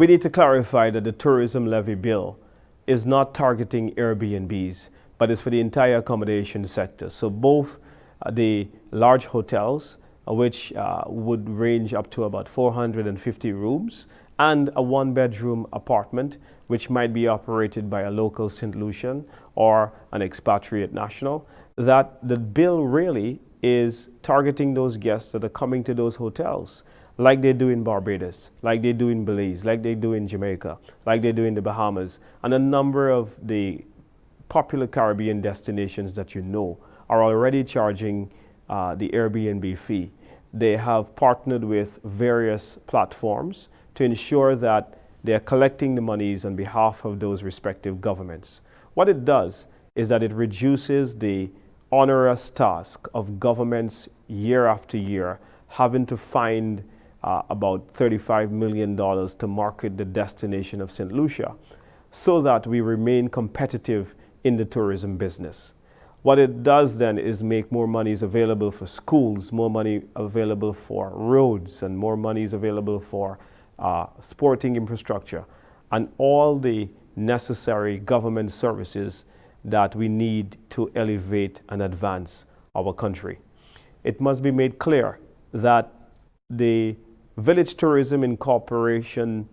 We need to clarify that the Tourism Levy bill is not targeting Airbnbs, but is for the entire accommodation sector. So both the large hotels, which would range up to about 450 rooms, and a one-bedroom apartment, which might be operated by a local St. Lucian or an expatriate national, that the bill really is targeting those guests that are coming to those hotels, like they do in Barbados, like they do in Belize, like they do in Jamaica, like they do in the Bahamas, and a number of the popular Caribbean destinations that you know are already charging the Airbnb fee. They have partnered with various platforms to ensure that they're collecting the monies on behalf of those respective governments. What it does is that it reduces the onerous task of governments year after year having to find about $35 million to market the destination of St. Lucia so that we remain competitive in the tourism business. What it does then is make more monies available for schools, more money available for roads, and more monies available for sporting infrastructure, and all the necessary government services that we need to elevate and advance our country. It must be made clear that the Village Tourism Incorporation,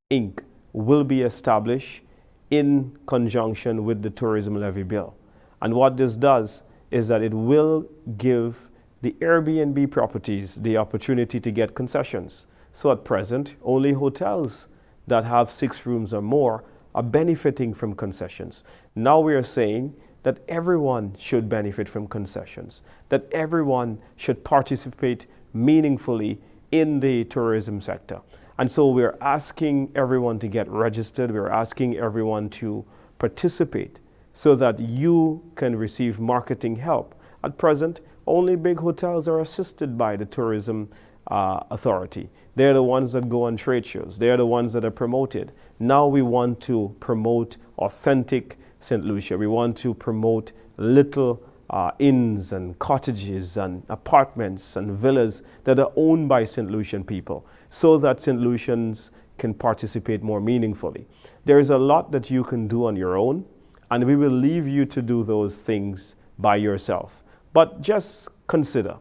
Inc. will be established in conjunction with the Tourism Levy bill. And what this does is that it will give the Airbnb properties the opportunity to get concessions. So at present, only hotels that have 6 rooms or more are benefiting from concessions. Now we are saying that everyone should benefit from concessions, that everyone should participate meaningfully in the tourism sector. And so we're asking everyone to get registered. We're asking everyone to participate so that you can receive marketing help. At present, only big hotels are assisted by the tourism authority. They're the ones that go on trade shows. They're the ones that are promoted. Now we want to promote authentic St. Lucia. We want to promote little inns and cottages and apartments and villas that are owned by St. Lucian people so that St. Lucians can participate more meaningfully. There is a lot that you can do on your own, and we will leave you to do those things by yourself. But just consider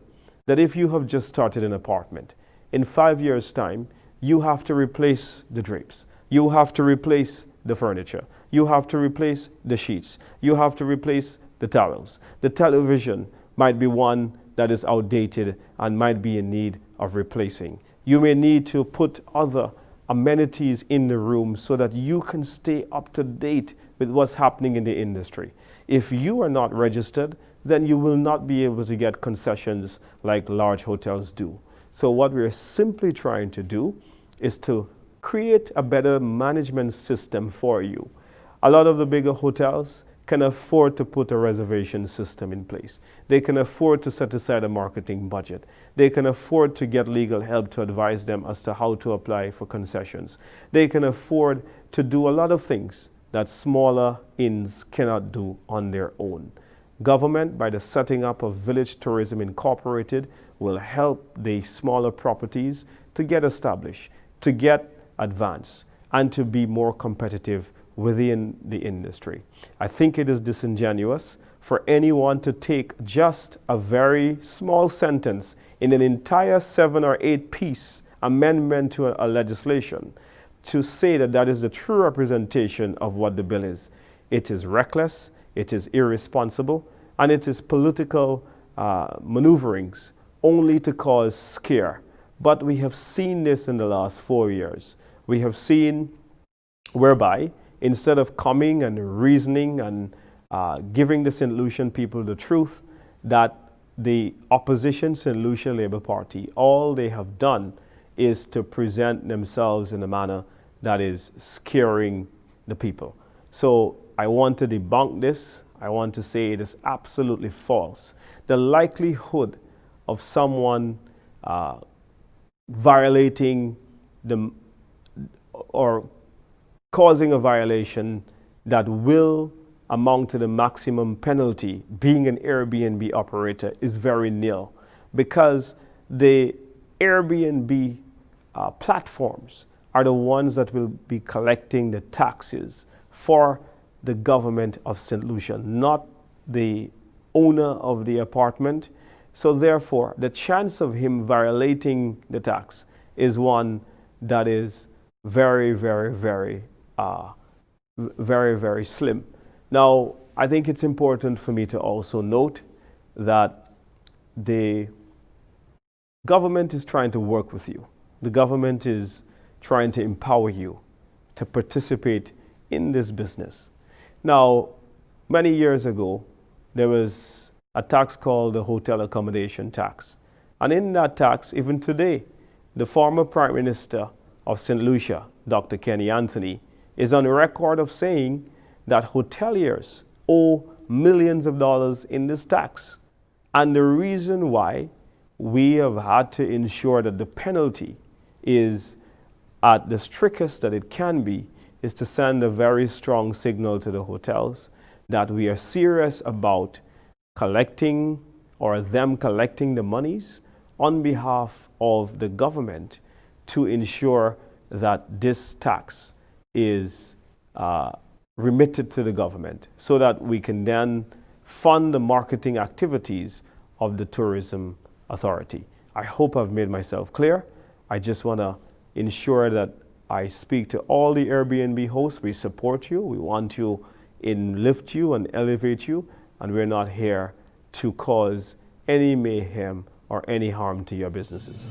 that if you have just started an apartment, in 5 years' time, you have to replace the drapes. You have to replace the furniture. You have to replace the sheets. You have to replace the towels. The television might be one that is outdated and might be in need of replacing. You may need to put other amenities in the room so that you can stay up to date with what's happening in the industry. If you are not registered, then you will not be able to get concessions like large hotels do. So what we're simply trying to do is to create a better management system for you. A lot of the bigger hotels can afford to put a reservation system in place. They can afford to set aside a marketing budget. They can afford to get legal help to advise them as to how to apply for concessions. They can afford to do a lot of things that smaller inns cannot do on their own. Government, by the setting up of Village Tourism Incorporated, will help the smaller properties to get established, to get advanced, and to be more competitive within the industry. I think it is disingenuous for anyone to take just a very small sentence in an entire 7 or 8 piece amendment to a legislation to say that that is the true representation of what the bill is. It is reckless, it is irresponsible, and it is political maneuverings only to cause scare. But we have seen this in the last 4 years. We have seen whereby instead of coming and reasoning and giving the St. Lucian people the truth, that the opposition St. Lucia Labour Party, all they have done is to present themselves in a manner that is scaring the people. So I want to debunk this. I want to say it is absolutely false. The likelihood of someone violating the or causing a violation that will amount to the maximum penalty, being an Airbnb operator, is very nil, because the Airbnb platforms are the ones that will be collecting the taxes for the government of St. Lucia, not the owner of the apartment. So therefore, the chance of him violating the tax is one that is very, very, very slim. Now, I think it's important for me to also note that the government is trying to work with you. The government is trying to empower you to participate in this business. Now, many years ago, there was a tax called the hotel accommodation tax. And in that tax, even today, the former Prime Minister of St. Lucia, Dr. Kenny Anthony, is on record of saying that hoteliers owe millions of dollars in this tax. And the reason why we have had to ensure that the penalty is at the strictest that it can be is to send a very strong signal to the hotels that we are serious about collecting or them collecting the monies on behalf of the government to ensure that this tax is remitted to the government so that we can then fund the marketing activities of the tourism authority. I hope I've made myself clear. I just want to ensure that I speak to all the Airbnb hosts. We support you. We want to lift you and elevate you, and we're not here to cause any mayhem or any harm to your businesses.